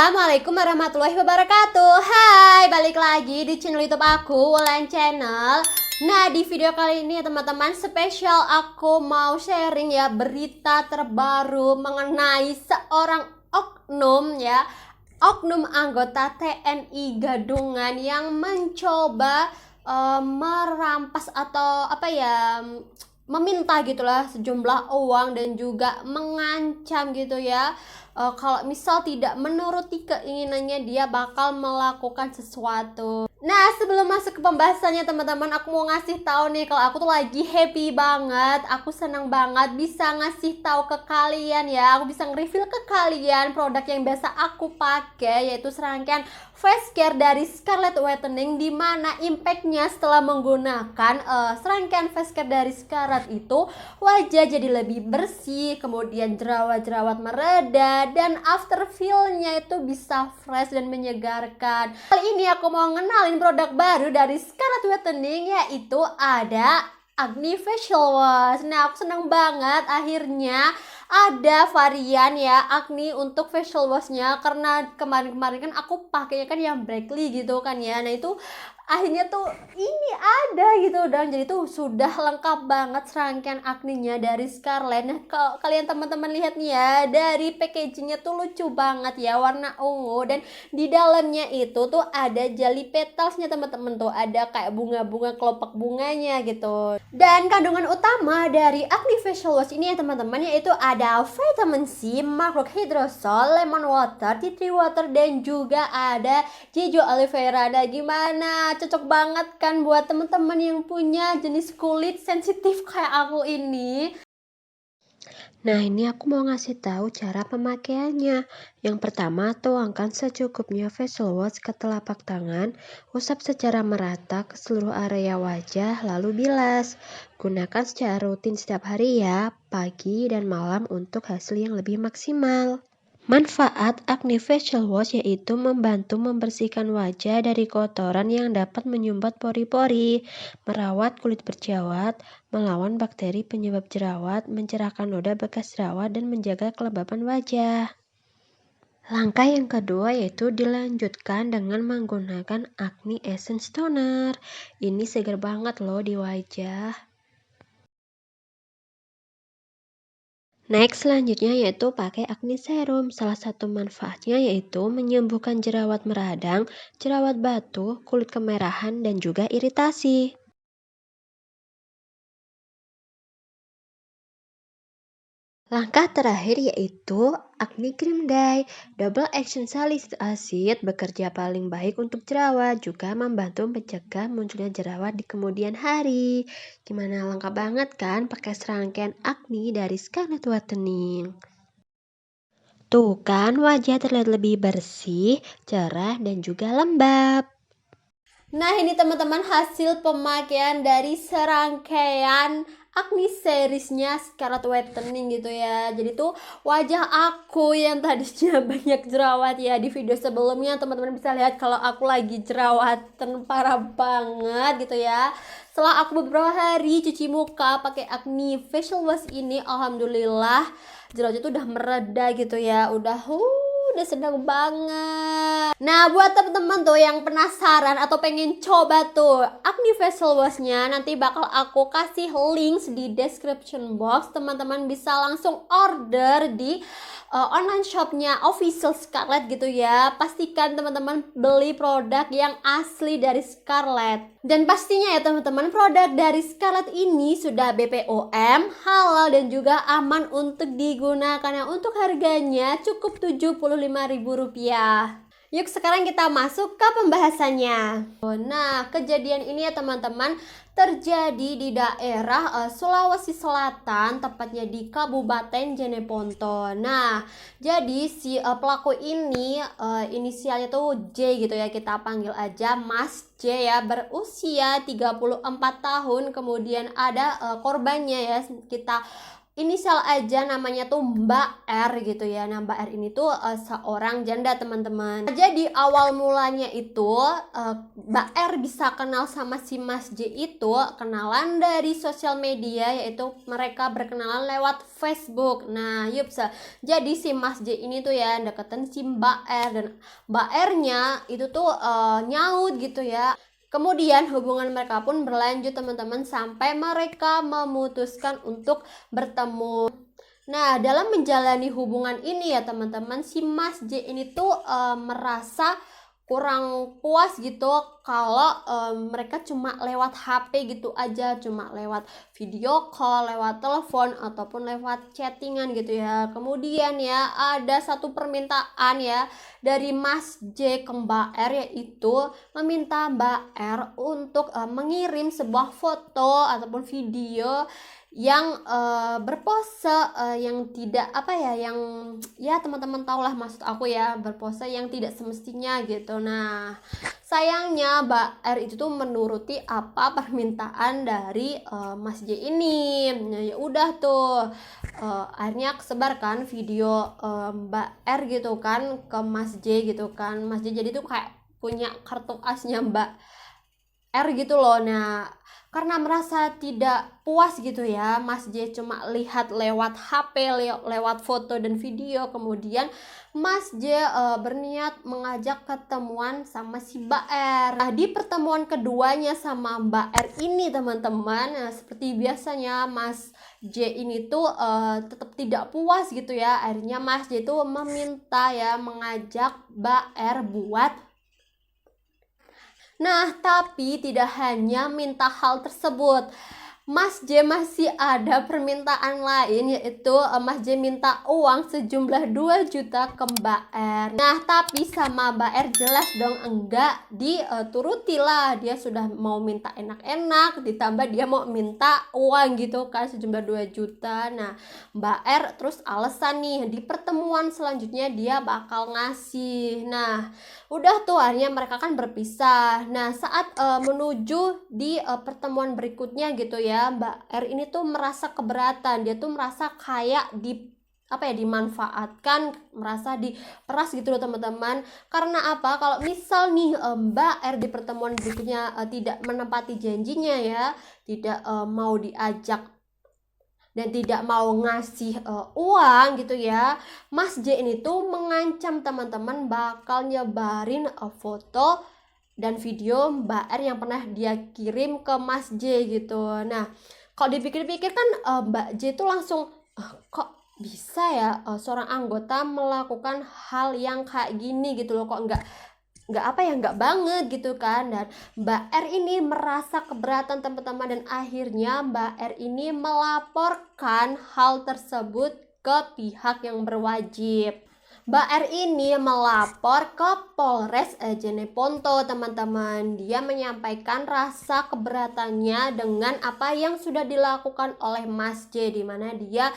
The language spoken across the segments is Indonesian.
Assalamualaikum warahmatullahi wabarakatuh. Hai, balik lagi di channel YouTube aku, Wulan Channel. Nah, di video kali ini ya teman-teman, spesial aku mau sharing ya berita terbaru mengenai seorang oknum ya, oknum anggota TNI Gadungan yang mencoba merampas atau meminta gitulah sejumlah uang dan juga mengancam gitu ya. Kalau misal tidak menuruti keinginannya dia bakal melakukan sesuatu. Nah, sebelum masuk ke pembahasannya teman-teman, aku mau ngasih tahu nih kalau aku tuh lagi happy banget, aku senang banget bisa ngasih tahu ke kalian ya, aku bisa nge-reveal ke kalian produk yang biasa aku pakai, yaitu serangkaian face care dari Scarlett Whitening, di mana impactnya setelah menggunakan serangkaian face care dari Scarlett itu wajah jadi lebih bersih, kemudian jerawat-jerawat mereda, dan after feel-nya itu bisa fresh dan menyegarkan. Kali ini aku mau ngenalin produk baru dari Scarlett Whitening, yaitu ada Acne Facial Wash. Nah, aku seneng banget akhirnya ada varian ya Acne untuk facial washnya, karena kemarin-kemarin kan aku pakainya kan yang Brackley gitu kan ya. Nah, itu akhirnya tuh ini ada gitu, dan jadi tuh sudah lengkap banget serangkaian acne-nya dari Scarlett. Nah, kalau kalian teman-teman lihat nih ya, dari packagingnya tuh lucu banget ya, warna ungu, dan di dalamnya itu tuh ada jelly petalsnya teman-teman, tuh ada kayak bunga-bunga kelopak bunganya gitu. Dan kandungan utama dari Acne Facial Wash ini ya teman-teman, yaitu ada vitamin C, macrolide hydrosol, lemon water, tea tree water, dan juga ada jeju aloe vera. Nah, gimana? Cocok banget kan buat teman-teman yang punya jenis kulit sensitif kayak aku ini. Nah, ini aku mau ngasih tahu cara pemakaiannya. Yang pertama, tuangkan secukupnya facial wash ke telapak tangan, usap secara merata ke seluruh area wajah, lalu bilas. Gunakan secara rutin setiap hari ya, pagi dan malam untuk hasil yang lebih maksimal. Manfaat Acne Facial Wash yaitu membantu membersihkan wajah dari kotoran yang dapat menyumbat pori-pori, merawat kulit berjerawat, melawan bakteri penyebab jerawat, mencerahkan noda bekas jerawat, dan menjaga kelembapan wajah. Langkah yang kedua yaitu dilanjutkan dengan menggunakan Acne Essence Toner. Ini segar banget loh di wajah. Next, selanjutnya yaitu pakai acne serum. Salah satu manfaatnya yaitu menyembuhkan jerawat meradang, jerawat batu, kulit kemerahan, dan juga iritasi. Langkah terakhir yaitu acne cream dye. Double action salicylic acid bekerja paling baik untuk jerawat, juga membantu mencegah munculnya jerawat di kemudian hari. Gimana, lengkap banget kan pakai serangkaian acne dari Scarlett Whitening. Tuh kan, wajah terlihat lebih bersih, cerah, dan juga lembab. Nah, ini teman-teman hasil pemakaian dari serangkaian acne seriesnya Scarlett Whitening gitu ya. Jadi tuh wajah aku yang tadinya banyak jerawat ya, di video sebelumnya teman-teman bisa lihat kalau aku lagi jerawatan parah banget gitu ya. Setelah aku beberapa hari cuci muka pakai Acne Facial Wash ini, alhamdulillah jerawatnya tuh udah mereda gitu ya. Udah seneng banget. Nah, buat temen-temen tuh yang penasaran atau pengen coba tuh Acne Facial Wash-nya, nanti bakal aku kasih links di description box. Teman-teman bisa langsung order di online shopnya official Scarlett gitu ya. Pastikan teman-teman beli produk yang asli dari Scarlett. Dan pastinya ya teman-teman, produk dari Scarlett ini sudah BPOM, halal, dan juga aman untuk digunakan. Nah, untuk harganya cukup Rp75.000. Yuk sekarang kita masuk ke pembahasannya. Nah, kejadian ini ya teman-teman terjadi di daerah Sulawesi Selatan, tepatnya di Kabupaten Jeneponto. Nah, jadi si pelaku ini inisialnya tuh J gitu ya, kita panggil aja Mas J ya, berusia 34 tahun. Kemudian ada korbannya ya, kita inisial aja, namanya tuh Mbak R gitu ya. Nah, Mbak R ini tuh seorang janda, teman-teman. Jadi awal mulanya itu Mbak R bisa kenal sama si Mas J itu kenalan dari sosial media, yaitu mereka berkenalan lewat Facebook. Nah, yups. Jadi si Mas J ini tuh ya deketin si Mbak R, dan Mbak R-nya itu tuh nyaut gitu ya. Kemudian hubungan mereka pun berlanjut, teman-teman, sampai mereka memutuskan untuk bertemu. Nah, dalam menjalani hubungan ini ya teman-teman, si Mas J ini tuh merasa kurang puas gitu kalau mereka cuma lewat HP gitu aja, cuma lewat video call, lewat telepon, ataupun lewat chattingan gitu ya. Kemudian ya ada satu permintaan ya dari Mas J ke Mbak R, yaitu meminta Mbak R untuk mengirim sebuah foto ataupun video yang berpose yang tidak yang ya teman-teman tahulah maksud aku ya, berpose yang tidak semestinya gitu. Nah, sayangnya Mbak R itu tuh menuruti apa permintaan dari Mas J ini. Nah, ya udah tuh akhirnya kesebarkan video Mbak R gitu kan ke Mas J gitu kan. Mas J jadi tuh kayak punya kartu asnya Mbak R gitu loh. Nah, karena merasa tidak puas gitu ya, Mas J cuma lihat lewat HP, lewat foto dan video. Kemudian Mas J berniat mengajak ketemuan sama si Mbak R. Nah, di pertemuan keduanya sama Mbak R ini teman-teman, seperti biasanya Mas J ini tuh tetap tidak puas gitu ya. Akhirnya Mas J tuh meminta ya, mengajak Mbak R buat. Nah, tapi tidak hanya minta hal tersebut, Mas J masih ada permintaan lain, yaitu Mas J minta uang sejumlah 2 juta ke Mbak R. Nah, tapi sama Mbak R jelas dong enggak dituruti lah. Dia sudah mau minta enak-enak, ditambah dia mau minta uang gitu kan, sejumlah 2 juta. Nah, Mbak R terus alasan nih, di pertemuan selanjutnya dia bakal ngasih. Nah, udah tuh akhirnya mereka kan berpisah. Nah, saat menuju di pertemuan berikutnya gitu ya, Mbak R ini tuh merasa keberatan. Dia tuh merasa kayak dimanfaatkan, merasa diperas gitu loh teman-teman. Karena apa? Kalau misal nih Mbak R di pertemuan berikutnya tidak menepati janjinya ya, tidak mau diajak dan tidak mau ngasih uang gitu ya, Mas J ini tuh mengancam teman-teman bakal nyebarin foto dan video Mbak R yang pernah dia kirim ke Mas J gitu. Nah, kalau dipikir-pikir kan Mbak J itu langsung kok bisa ya seorang anggota melakukan hal yang kayak gini gitu loh, kok nggak banget gitu kan. Dan Mbak R ini merasa keberatan teman-teman, dan akhirnya Mbak R ini melaporkan hal tersebut ke pihak yang berwajib. Mbak R ini melapor ke Polres Jeneponto teman-teman. Dia menyampaikan rasa keberatannya dengan apa yang sudah dilakukan oleh Mas J, di mana dia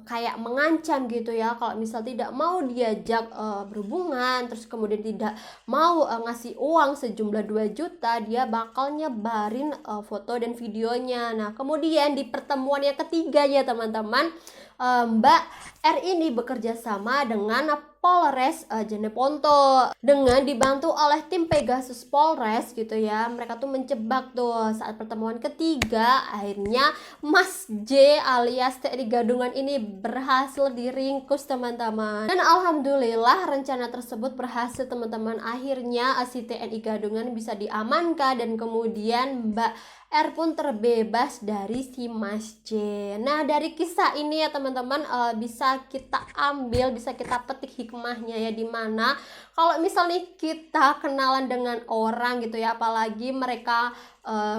kayak mengancam gitu ya, kalau misal tidak mau diajak berhubungan, terus kemudian tidak mau ngasih uang sejumlah 2 juta, dia bakal nyebarin foto dan videonya. Nah, kemudian di pertemuan yang ketiga ya teman-teman, Mbak R ini bekerja sama dengan Polres Jeneponto dengan dibantu oleh tim Pegasus Polres gitu ya. Mereka tuh menjebak tuh saat pertemuan ketiga. Akhirnya Mas J alias TNI Gadungan ini berhasil diringkus teman-teman. Dan alhamdulillah rencana tersebut berhasil teman-teman. Akhirnya si TNI Gadungan bisa diamankan, dan kemudian Mbak R pun terbebas dari si Mas J. Nah, dari kisah ini ya teman-teman bisa kita ambil, bisa kita petik hikmahnya ya, dimana kalau misalnya kita kenalan dengan orang gitu ya, apalagi mereka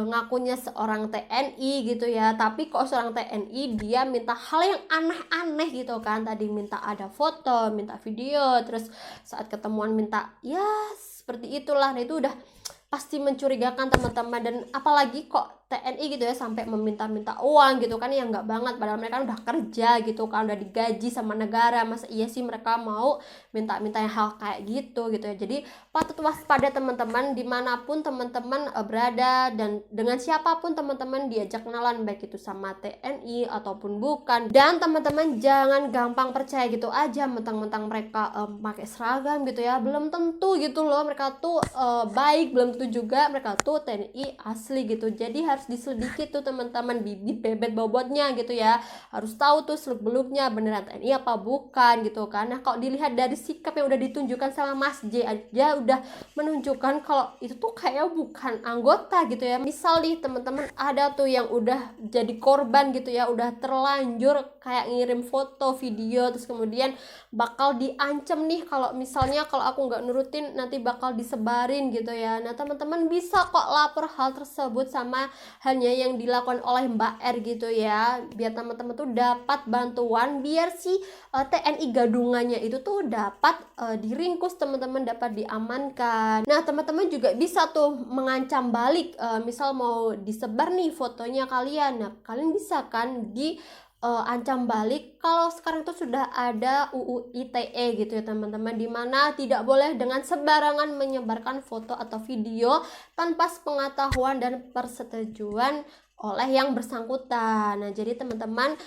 ngakunya seorang TNI gitu ya, tapi kok seorang TNI dia minta hal yang aneh-aneh gitu kan. Tadi minta ada foto, minta video, terus saat ketemuan minta ya seperti itulah. Nah, itu udah pasti mencurigakan teman-teman. Dan apalagi kok TNI gitu ya sampai meminta-minta uang gitu kan, ya nggak banget, padahal mereka udah kerja gitu kan, udah digaji sama negara. Masa iya sih mereka mau minta-minta hal kayak gitu ya. Jadi patut waspada teman-teman dimanapun teman-teman berada, dan dengan siapapun teman-teman diajak kenalan, baik itu sama TNI ataupun bukan. Dan teman-teman jangan gampang percaya gitu aja mentang-mentang mereka pakai seragam gitu ya, belum tentu gitu loh mereka tuh baik, belum tentu juga mereka tuh TNI asli gitu. Jadi harus diselidiki tuh teman-teman, bibit bebet bobotnya gitu ya, harus tahu tuh seluk beluknya beneran TNI apa bukan gitu kan. Nah kalau dilihat dari sikap yang udah ditunjukkan sama Mas J aja udah menunjukkan kalau itu tuh kayak bukan anggota gitu ya. Misal nih teman-teman ada tuh yang udah jadi korban gitu ya, udah terlanjur kayak ngirim foto video, terus kemudian bakal diancam nih kalau misalnya kalau aku nggak nurutin nanti bakal disebarin gitu ya. Nah teman-teman bisa kok lapor hal tersebut sama hanya yang dilakukan oleh Mbak R gitu ya, biar teman-teman tuh dapat bantuan, biar si TNI gadungannya itu tuh dapat diringkus teman-teman, dapat diamankan. Nah teman-teman juga bisa tuh mengancam balik, misal mau disebar nih fotonya kalian, nah kalian bisa kan di ancam balik. Kalau sekarang itu sudah ada UU ITE gitu ya teman-teman, dimana tidak boleh dengan sembarangan menyebarkan foto atau video tanpa sepengetahuan dan persetujuan oleh yang bersangkutan. Nah jadi teman-teman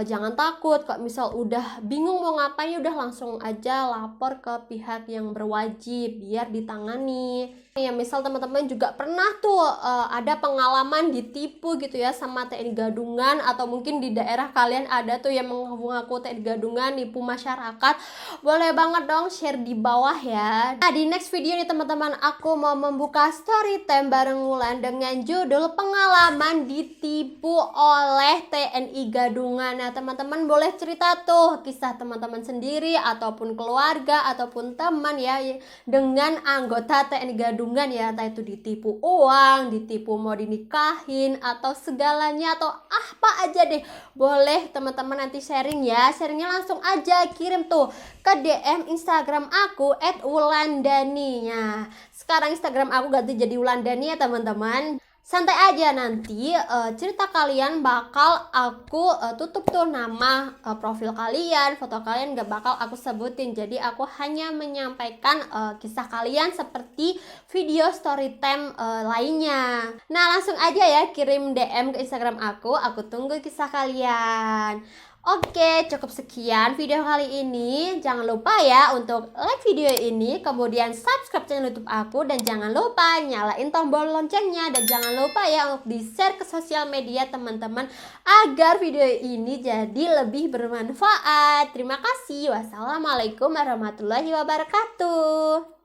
jangan takut, kok misal udah bingung mau ngapain udah langsung aja lapor ke pihak yang berwajib biar ditangani. Ya misal teman-teman juga pernah tuh ada pengalaman ditipu gitu ya sama TNI gadungan, atau mungkin di daerah kalian ada tuh yang mengaku TNI gadungan nipu masyarakat, boleh banget dong share di bawah ya. Nah di next video nih teman-teman, aku mau membuka story time bareng Wulan dengan judul pengalaman ditipu oleh TNI gadungan. Nah teman-teman boleh cerita tuh kisah teman-teman sendiri ataupun keluarga ataupun teman ya dengan anggota TNI gadungan ya, entah itu ditipu uang, ditipu mau dinikahin atau segalanya atau apa aja deh. Boleh teman-teman nanti sharing ya, sharingnya langsung aja kirim tuh ke DM Instagram aku @wulandani. Sekarang Instagram aku ganti jadi Wulandani ya teman-teman. Santai aja, nanti cerita kalian bakal aku tutup tuh nama profil kalian, foto kalian gak bakal aku sebutin. Jadi aku hanya menyampaikan kisah kalian seperti video story time lainnya. Nah langsung aja ya kirim DM ke Instagram aku tunggu kisah kalian. Oke, cukup sekian video kali ini. Jangan lupa ya untuk like video ini, kemudian subscribe channel YouTube aku, dan jangan lupa nyalain tombol loncengnya, dan jangan lupa ya untuk di-share ke sosial media teman-teman agar video ini jadi lebih bermanfaat. Terima kasih. Wassalamualaikum warahmatullahi wabarakatuh.